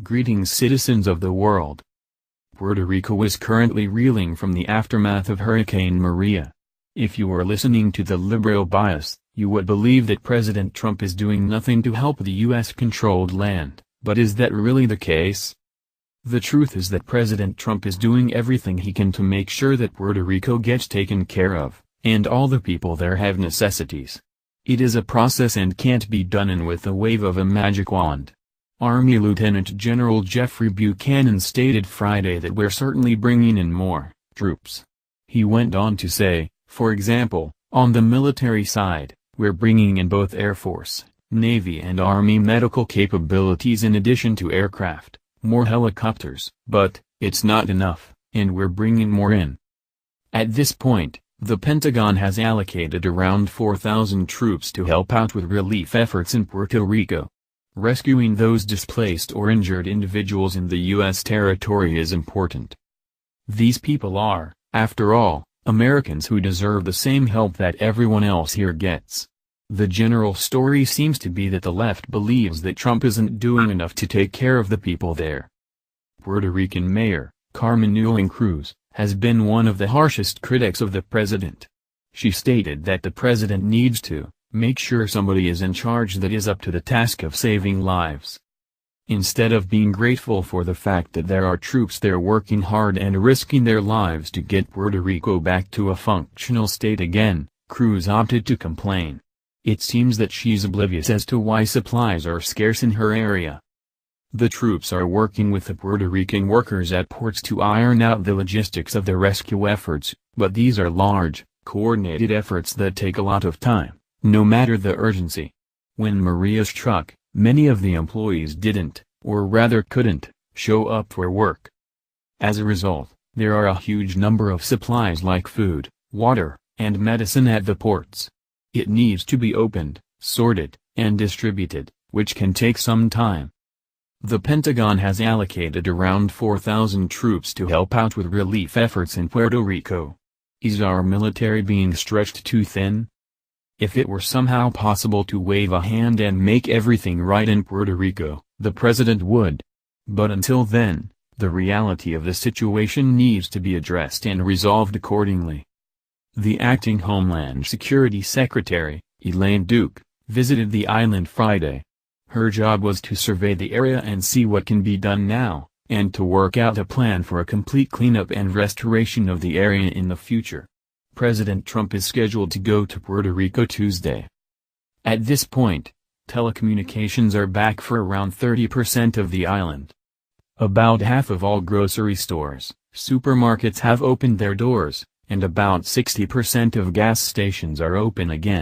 Greetings, citizens of the world. Puerto Rico is currently reeling from the aftermath of Hurricane Maria. If you are listening to the liberal bias, you would believe that President Trump is doing nothing to help the U.S.-controlled land, but is that really the case? The truth is that President Trump is doing everything he can to make sure that Puerto Rico gets taken care of, and all the people there have necessities. It is a process and can't be done in with the wave of a magic wand. Army Lieutenant General Jeffrey Buchanan stated Friday that we're certainly bringing in more troops. He went on to say, for example, on the military side, we're bringing in both Air Force, Navy and Army medical capabilities in addition to aircraft, more helicopters. But, it's not enough, and we're bringing more in. At this point, the Pentagon has allocated around 4,000 troops to help out with relief efforts in Puerto Rico. Rescuing those displaced or injured individuals in the U.S. territory is important. These people are, after all, Americans who deserve the same help that everyone else here gets. The general story seems to be that the left believes that Trump isn't doing enough to take care of the people there. Puerto Rican Mayor, Carmen Yulín Cruz, has been one of the harshest critics of the president. She stated that the president needs to make sure somebody is in charge that is up to the task of saving lives. Instead of being grateful for the fact that there are troops there working hard and risking their lives to get Puerto Rico back to a functional state again, Cruz opted to complain. It seems that she's oblivious as to why supplies are scarce in her area. The troops are working with the Puerto Rican workers at ports to iron out the logistics of the rescue efforts, but these are large, coordinated efforts that take a lot of time, no matter the urgency. When Maria struck, many of the employees didn't, or rather couldn't, show up for work. As a result, there are a huge number of supplies like food, water, and medicine at the ports. It needs to be opened, sorted, and distributed, which can take some time. The Pentagon has allocated around 4,000 troops to help out with relief efforts in Puerto Rico. Is our military being stretched too thin? If it were somehow possible to wave a hand and make everything right in Puerto Rico, the president would. But until then, the reality of the situation needs to be addressed and resolved accordingly. The acting Homeland Security Secretary, Elaine Duke, visited the island Friday. Her job was to survey the area and see what can be done now, and to work out a plan for a complete cleanup and restoration of the area in the future. President Trump is scheduled to go to Puerto Rico Tuesday. At this point, telecommunications are back for around 30% of the island. About half of all grocery stores, supermarkets have opened their doors, and about 60% of gas stations are open again.